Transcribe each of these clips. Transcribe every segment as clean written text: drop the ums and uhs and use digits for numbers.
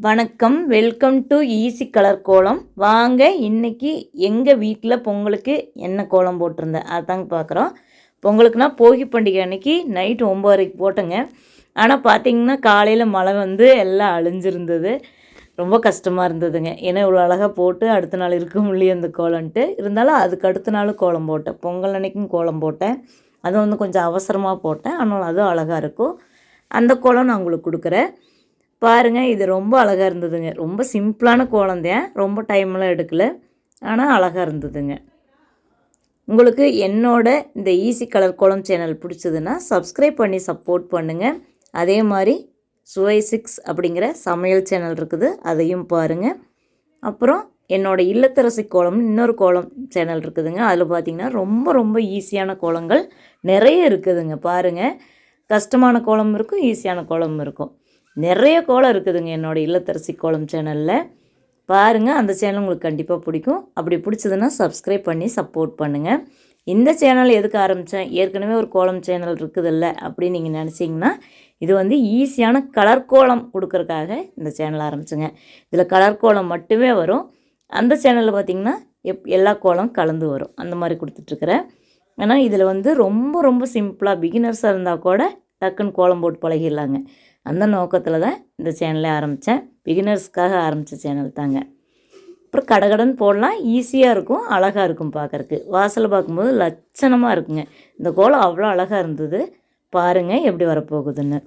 வணக்கம். Welcome to easy colour கோலம். வாங்க இன்னைக்கு எங்கள் வீட்டில் பொங்கலுக்கு என்ன கோலம் போட்டிருந்தேன் அதுதாங்க பார்க்குறோம். பொங்கலுக்குனா போகி பண்டிகை அன்னைக்கு நைட்டு 9:30க்கு போட்டேங்க. ஆனால் பார்த்தீங்கன்னா காலையில் மழை வந்து எல்லாம் அழிஞ்சிருந்தது. ரொம்ப கஷ்டமாக இருந்ததுங்க. ஏன்னா இவ்வளோ அழகாக போட்டு அடுத்த நாள் இருக்க முடியும் அந்த கோலம்ன்ட்டு. இருந்தாலும் அதுக்கு அடுத்த நாள் கோலம் போட்டேன். பொங்கல் அன்னைக்கும் கோலம் போட்டேன். அது வந்து கொஞ்சம் அவசரமாக போட்டேன். ஆனால் அதுவும் அழகாக இருக்கும். அந்த கோலம் நான் உங்களுக்கு கொடுக்குறேன் பாருங்கள். இது ரொம்ப அழகாக இருந்ததுங்க. ரொம்ப சிம்பிளான கோலம்தான், ரொம்ப டைம்லாம் எடுக்கல. ஆனால் அழகாக இருந்ததுங்க. உங்களுக்கு என்னோட இந்த ஈஸி கலர் கோலம் சேனல் பிடிச்சதுன்னா சப்ஸ்கிரைப் பண்ணி சப்போர்ட் பண்ணுங்கள். அதே மாதிரி சுவை 6 அப்படிங்கிற சமையல் சேனல் இருக்குது, அதையும் பாருங்கள். அப்புறம் என்னோடய இல்லத்தரசி கோலம்னு இன்னொரு கோலம் சேனல் இருக்குதுங்க. அதில் பார்த்திங்கன்னா ரொம்ப ரொம்ப ஈஸியான கோலங்கள் நிறைய இருக்குதுங்க. பாருங்கள், கஷ்டமான கோலம் இருக்கும், ஈஸியான கோலம் இருக்கும். நிறைய கோலம் இருக்குதுங்க என்னோடய இல்லத்தரசி கோலம் சேனலில். பாருங்கள், அந்த சேனல் உங்களுக்கு கண்டிப்பாக பிடிக்கும். அப்படி பிடிச்சதுன்னா சப்ஸ்கிரைப் பண்ணி சப்போர்ட் பண்ணுங்கள். இந்த சேனல் எதுக்கு ஆரம்பித்தேன், ஏற்கனவே ஒரு கோலம் சேனல் இருக்குதில்ல அப்படின்னு நீங்கள் நினச்சிங்கன்னா, இது வந்து ஈஸியான கலர் கோலம் கொடுக்கறக்காக இந்த சேனல் ஆரம்பிச்சுங்க. இதில் கலர் கோலம் மட்டுமே வரும். அந்த சேனலில் பார்த்திங்கன்னா எல்லா கோலம் கலந்து வரும். அந்த மாதிரி கொடுத்துட்ருக்குறேன். ஆனால் இதில் வந்து ரொம்ப ரொம்ப சிம்பிளாக பிகினர்ஸாக இருந்தால் கூட டக்குன்னு கோலம் போட்டு பழகிடலாங்க. அந்த நோக்கத்தில் தான் இந்த சேனலை ஆரம்பித்தேன். பிகினர்ஸ்க்காக ஆரம்பித்த சேனல் தாங்க. அப்புறம் கடகடன்னு போடலாம், ஈஸியாக இருக்கும், அழகாக இருக்கும் பார்க்குறக்கு. வாசலை பார்க்கும்போது லட்சணமாக இருக்குங்க. இந்த கோலம் அவ்வளோ அழகாக இருந்தது. பாருங்கள் எப்படி வரப்போகுதுன்னு.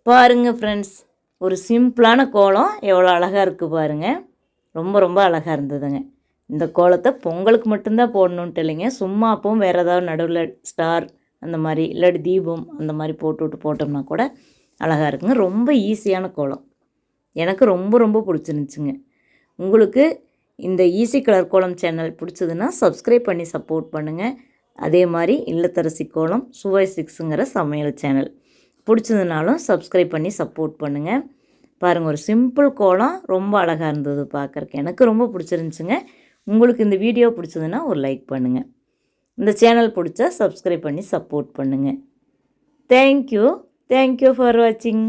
பாருங்கள் ஃப்ரெண்ட்ஸ், ஒரு சிம்பிளான கோலம் எவ்வளோ அழகாக இருக்குது பாருங்கள். ரொம்ப ரொம்ப அழகாக இருந்ததுங்க. இந்த கோலத்தை பொங்கலுக்கு மட்டும்தான் போடணுன்ட்டு இல்லைங்க, சும்மா அப்பவும் வேறு ஏதாவது நடுவில் ஸ்டார் அந்த மாதிரி இல்லாட்டி தீபம் அந்த மாதிரி போட்டு போட்டோம்னா கூட அழகாக இருக்குங்க. ரொம்ப ஈஸியான கோலம், எனக்கு ரொம்ப ரொம்ப பிடிச்சிருந்துச்சுங்க. உங்களுக்கு இந்த ஈஸி கலர் கோலம் சேனல் பிடிச்சதுன்னா சப்ஸ்கிரைப் பண்ணி சப்போர்ட் பண்ணுங்கள். அதே மாதிரி இல்லத்தரசி கோலம் சுவை 6ங்கிற சமையல் சேனல் பிடிச்சதுனாலும் சப்ஸ்கிரைப் பண்ணி சப்போர்ட் பண்ணுங்கள். பாருங்கள், ஒரு சிம்பிள் கோலம் ரொம்ப அழகாக இருந்தது பார்க்குறக்கு, எனக்கு ரொம்ப பிடிச்சிருந்துச்சுங்க. உங்களுக்கு இந்த வீடியோ பிடிச்சதுன்னா ஒரு லைக் பண்ணுங்கள். இந்த சேனல் பிடிச்சா சப்ஸ்கிரைப் பண்ணி சப்போர்ட் பண்ணுங்கள். தேங்க்யூ ஃபார் வாட்சிங்.